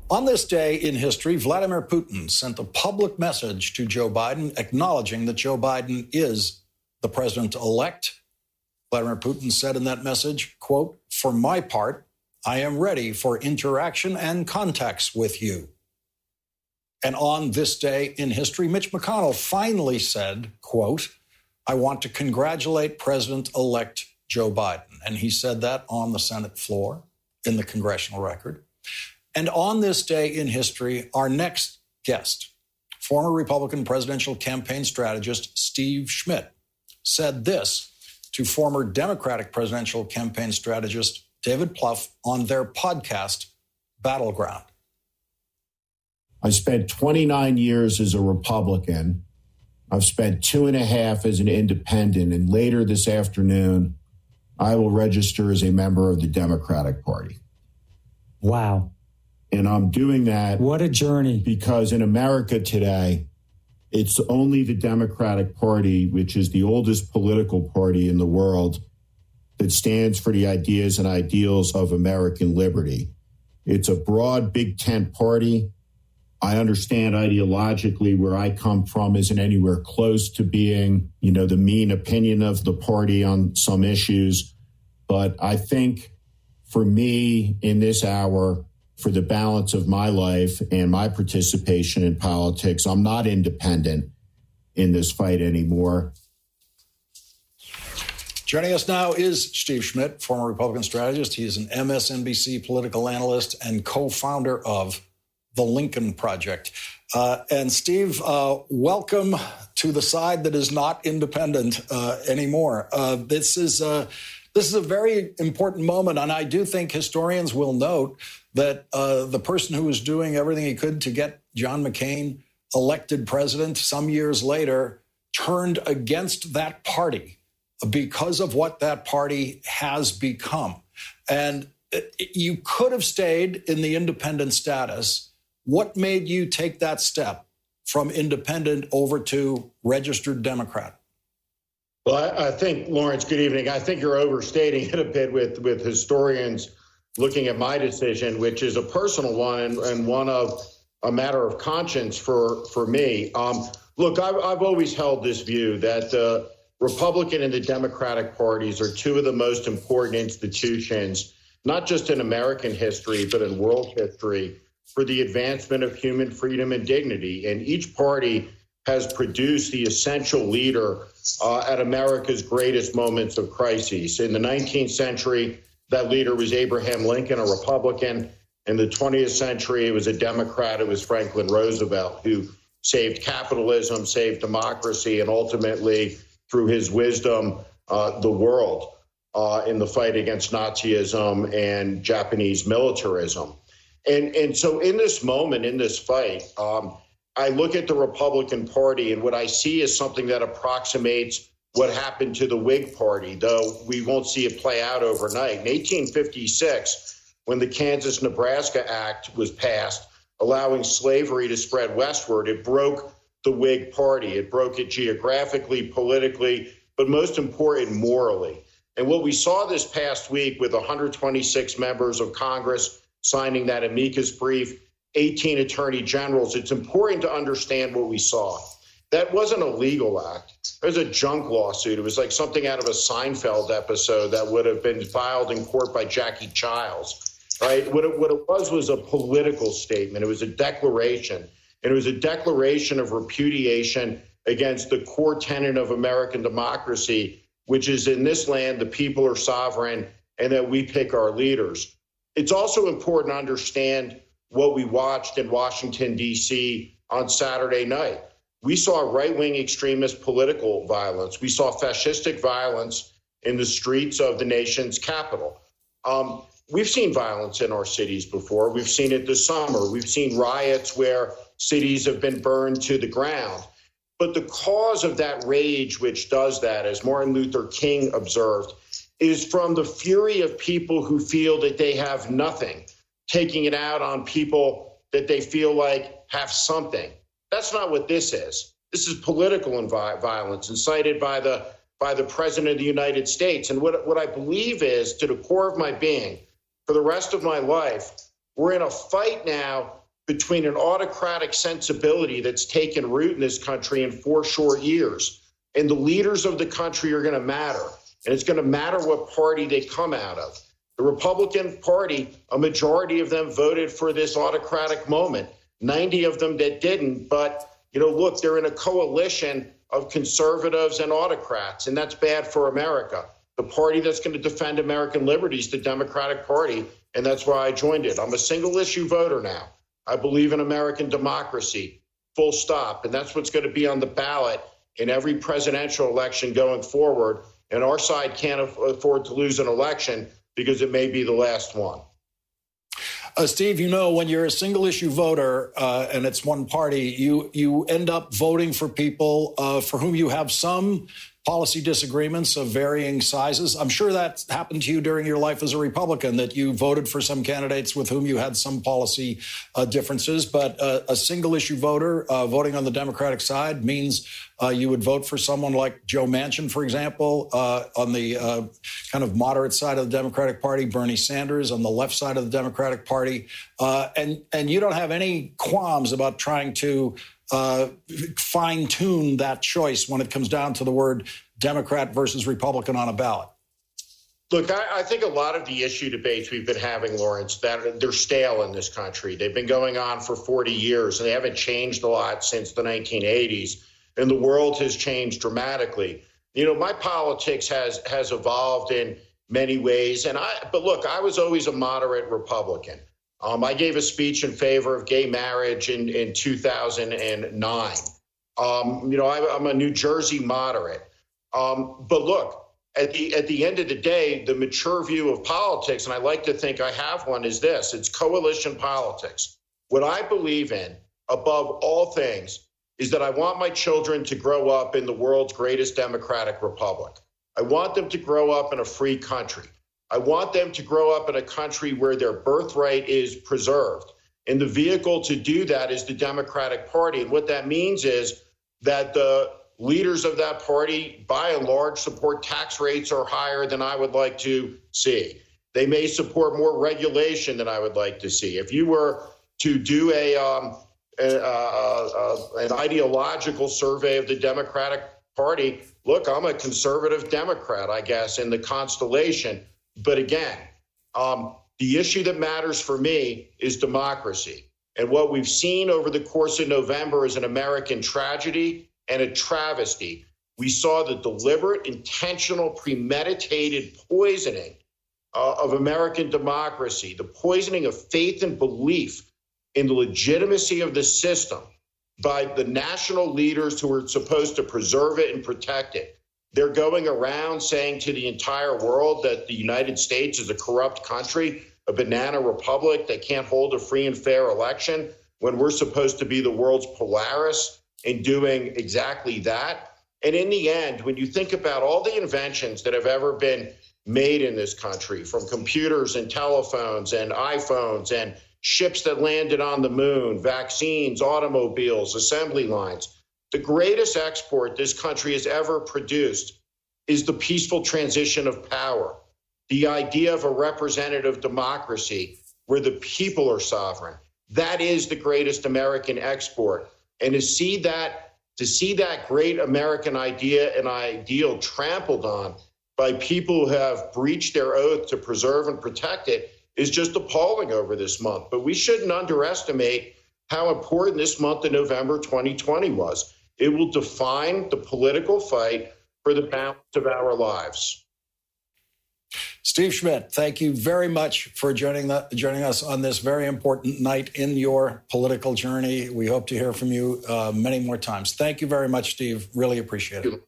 On this day in history, Vladimir Putin sent a public message to Joe Biden acknowledging that Joe Biden is the president-elect. Vladimir Putin said in that message, quote, "For my part, I am ready for interaction and contacts with you." And on this day in history, Mitch McConnell finally said, quote, "I want to congratulate President-elect Joe Biden." And he said that on the Senate floor in the congressional record. And on this day in history, our next guest, former Republican presidential campaign strategist Steve Schmidt, said this to former Democratic presidential campaign strategist David Plouffe on their podcast, Battleground. I spent 29 years as a Republican. I've spent 2.5 as an independent, and later this afternoon, I will register as a member of the Democratic Party. Wow. And I'm doing that. What a journey. Because in America today, it's only the Democratic Party, which is the oldest political party in the world, that stands for the ideas and ideals of American liberty. It's a broad big tent party. I understand ideologically where I come from isn't anywhere close to being, the mean opinion of the party on some issues. But I think for me in this hour, for the balance of my life and my participation in politics, I'm not independent in this fight anymore. Joining us now is Steve Schmidt, former Republican strategist. He is an MSNBC political analyst and co-founder of The Lincoln Project. And Steve, welcome to the side that is not independent anymore. This is a very important moment, and I do think historians will note that the person who was doing everything he could to get John McCain elected president some years later turned against that party because of what that party has become. And you could have stayed in the independent status. What made you take that step from independent over to registered Democrat? Well, I think, Lawrence, good evening. I think you're overstating it a bit with historians looking at my decision, which is a personal one and one of a matter of conscience for me. Look, I've always held this view that the Republican and the Democratic parties are two of the most important institutions, not just in American history, but in world history, for the advancement of human freedom and dignity. And each party has produced the essential leader at America's greatest moments of crises. In the 19th century, that leader was Abraham Lincoln, a Republican. In the 20th century, it was a Democrat. It was Franklin Roosevelt, who saved capitalism, saved democracy, and ultimately, through his wisdom, the world in the fight against Nazism and Japanese militarism. And so in this moment, in this fight, I look at the Republican Party, and what I see is something that approximates what happened to the Whig Party, though we won't see it play out overnight. In 1856, when the Kansas-Nebraska Act was passed, allowing slavery to spread westward, it broke the Whig Party. It broke it geographically, politically, but most important, morally. And what we saw this past week with 126 members of Congress signing that amicus brief, 18 attorney generals, it's important to understand what we saw. That wasn't a legal act. It was a junk lawsuit. It was like something out of a Seinfeld episode that would have been filed in court by Jackie Childs, right? What it was a political statement. It was a declaration. And it was a declaration of repudiation against the core tenet of American democracy, which is in this land, the people are sovereign and that we pick our leaders. It's also important to understand what we watched in Washington, D.C. on Saturday night. We saw right-wing extremist political violence. We saw fascistic violence in the streets of the nation's capital. We've seen violence in our cities before. We've seen it this summer. We've seen riots where cities have been burned to the ground. But the cause of that rage, which does that, as Martin Luther King observed, is from the fury of people who feel that they have nothing, taking it out on people that they feel like have something. That's not what this is. This is political violence incited by the President of the United States. And what I believe is, to the core of my being, for the rest of my life, we're in a fight now between an autocratic sensibility that's taken root in this country in 4 short years. And the leaders of the country are going to matter. And it's going to matter what party they come out of. The Republican Party, a majority of them voted for this autocratic moment. 90 of them that didn't. But, look, they're in a coalition of conservatives and autocrats, and that's bad for America. The party that's going to defend American liberty is the Democratic Party, and that's why I joined it. I'm a single-issue voter now. I believe in American democracy, full stop, and that's what's going to be on the ballot in every presidential election going forward. And our side can't afford to lose an election because it may be the last one. Steve, when you're a single issue voter and it's one party, you end up voting for people for whom you have some policy disagreements of varying sizes. I'm sure that happened to you during your life as a Republican, that you voted for some candidates with whom you had some policy differences. But a single issue voter voting on the Democratic side means you would vote for someone like Joe Manchin, for example, on the kind of moderate side of the Democratic Party, Bernie Sanders on the left side of the Democratic Party. And you don't have any qualms about trying to fine-tune that choice when it comes down to the word Democrat versus Republican on a ballot. Look, I think a lot of the issue debates we've been having, Lawrence, that they're stale in this country. They've been going on for 40 years, and they haven't changed a lot since the 1980s, and the world has changed dramatically. My politics has evolved in many ways, but look, I was always a moderate Republican. I gave a speech in favor of gay marriage in 2009. I'm a New Jersey moderate. But look, at the end of the day, the mature view of politics, and I like to think I have one, is this: it's coalition politics. What I believe in, above all things, is that I want my children to grow up in the world's greatest democratic republic. I want them to grow up in a free country. I want them to grow up in a country where their birthright is preserved. And the vehicle to do that is the Democratic Party. And what that means is that the leaders of that party, by and large, support tax rates are higher than I would like to see. They may support more regulation than I would like to see. If you were to do an ideological survey of the Democratic Party, look, I'm a conservative Democrat, I guess, in the constellation. But again, the issue that matters for me is democracy. And what we've seen over the course of November is an American tragedy and a travesty. We saw the deliberate, intentional, premeditated poisoning of American democracy, the poisoning of faith and belief in the legitimacy of the system by the national leaders who are supposed to preserve it and protect it. They're going around saying to the entire world that the United States is a corrupt country, a banana republic that can't hold a free and fair election, when we're supposed to be the world's Polaris in doing exactly that. And in the end, when you think about all the inventions that have ever been made in this country, from computers and telephones and iPhones and ships that landed on the moon, vaccines, automobiles, assembly lines, the greatest export this country has ever produced is the peaceful transition of power, the idea of a representative democracy where the people are sovereign. That is the greatest American export. And to see that great American idea and ideal trampled on by people who have breached their oath to preserve and protect it is just appalling over this month. But we shouldn't underestimate how important this month of November 2020 was. It will define the political fight for the balance of our lives. Steve Schmidt, thank you very much for joining us on this very important night in your political journey. We hope to hear from you many more times. Thank you very much, Steve. Really appreciate it.